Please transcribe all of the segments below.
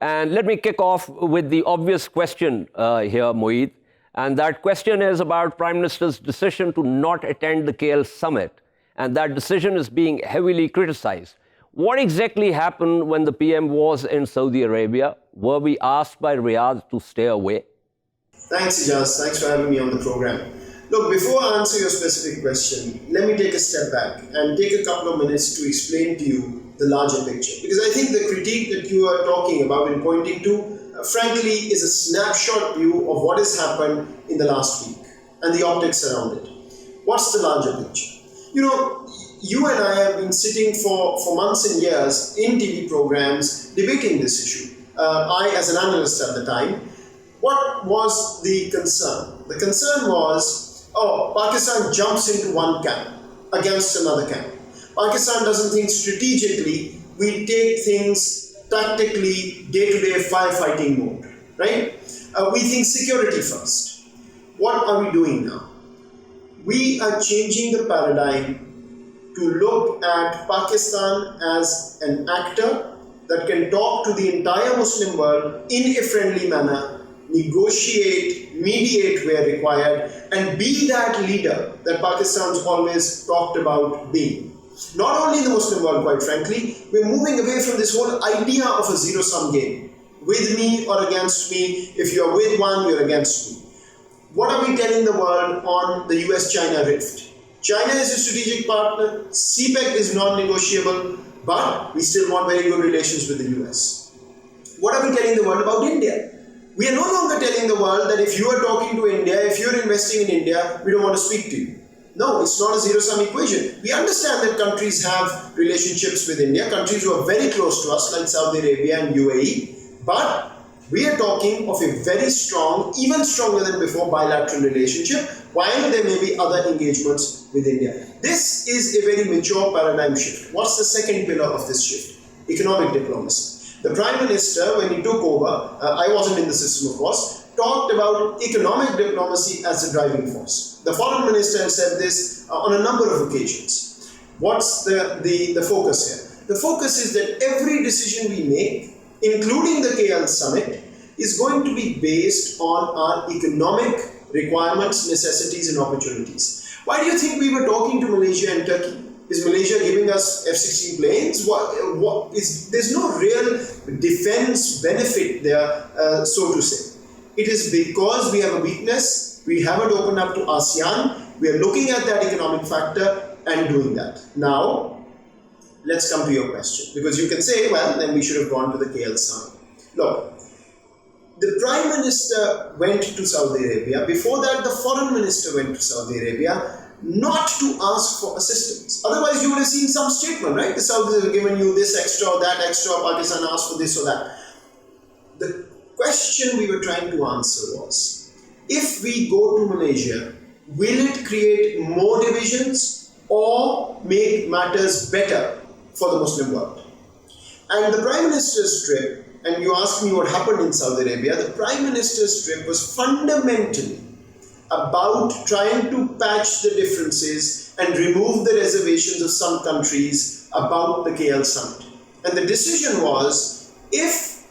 And let me kick off with the obvious question here, Moeed. And that question is about Prime Minister's decision to not attend the KL summit. And that decision is being heavily criticized. What exactly happened when the PM was in Saudi Arabia? Were we asked by Riyadh to stay away? Thanks, Ijaz. Thanks for having me on the program. Look, before I answer your specific question, let me take a step back and take a couple of minutes to explain to you the larger picture. Because I think the critique that you are talking about and pointing to, frankly, is a snapshot view of what has happened in the last week and the optics around it. What's the larger picture? You know, you and I have been sitting for months and years in TV programs debating this issue. I, as an analyst at the time, what was the concern? The concern was, Pakistan jumps into one camp against another camp. Pakistan doesn't think strategically, we take things tactically, day-to-day firefighting mode, right? We think security first. What are we doing now? We are changing the paradigm to look at Pakistan as an actor that can talk to the entire Muslim world in a friendly manner, negotiate, mediate where required, and be that leader that Pakistan's always talked about being. Not only in the Muslim world, quite frankly, we're moving away from this whole idea of a zero-sum game. With me or against me. If you're with one, you're against me. What are we telling the world on the US-China rift? China is a strategic partner, CPEC is non-negotiable, but we still want very good relations with the US. What are we telling the world about India? We are no longer telling the world that if you are talking to India, if you're investing in India, we don't want to speak to you. No, it's not a zero-sum equation. We understand that countries have relationships with India, countries who are very close to us, like Saudi Arabia and UAE, but we are talking of a very strong, even stronger than before, bilateral relationship, while there may be other engagements with India. This is a very mature paradigm shift. What's the second pillar of this shift? Economic diplomacy. The Prime Minister, when he took over, I wasn't in the system of course, talked about economic diplomacy as the driving force. The Foreign Minister has said this on a number of occasions. What's the focus here? The focus is that every decision we make, including the KL summit, is going to be based on our economic requirements, necessities and opportunities. Why do you think we were talking to Malaysia and Turkey? Is Malaysia giving us F-16 planes? There's no real defense benefit there, so to say. It is because we have a weakness, we haven't opened up to ASEAN, we are looking at that economic factor and doing that. Now, let's come to your question. Because you can say, well, then we should have gone to the KL summit. Look, the Prime Minister went to Saudi Arabia. Before that, the Foreign Minister went to Saudi Arabia, not to ask for assistance. Otherwise, you would have seen some statement, right? The Saudis have given you this extra or that extra, Pakistan asked for this or that. The question we were trying to answer was, if we go to Malaysia, will it create more divisions or make matters better for the Muslim world? And the Prime Minister's trip, and you asked me what happened in Saudi Arabia, the Prime Minister's trip was fundamentally about trying to patch the differences and remove the reservations of some countries about the KL summit. And the decision was, if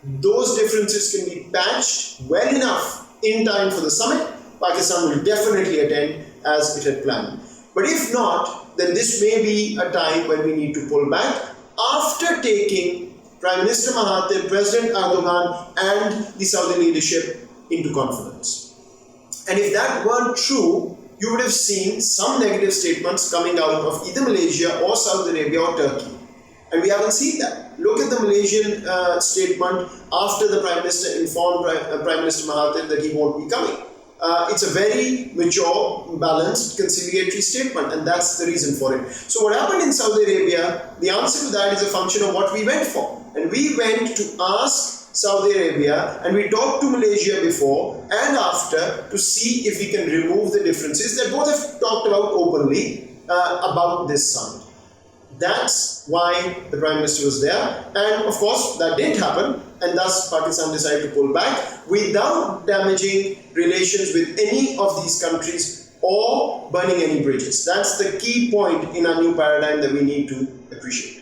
those differences can be patched well enough in time for the summit, Pakistan will definitely attend as it had planned. But if not, then this may be a time when we need to pull back after taking Prime Minister Mahathir, President Erdogan and the Saudi leadership into confidence. And if that weren't true, you would have seen some negative statements coming out of either Malaysia or Saudi Arabia or Turkey. And we haven't seen that. Look at the Malaysian statement after the Prime Minister informed Prime Minister Mahathir that he won't be coming. It's a very mature, balanced, conciliatory statement, and that's the reason for it. So what happened in Saudi Arabia, the answer to that is a function of what we went for. And we went to ask Saudi Arabia, and we talked to Malaysia before and after to see if we can remove the differences that both have talked about openly about this summit. That's why the Prime Minister was there, and of course that didn't happen, and thus Pakistan decided to pull back without damaging relations with any of these countries or burning any bridges. That's the key point in our new paradigm that we need to appreciate.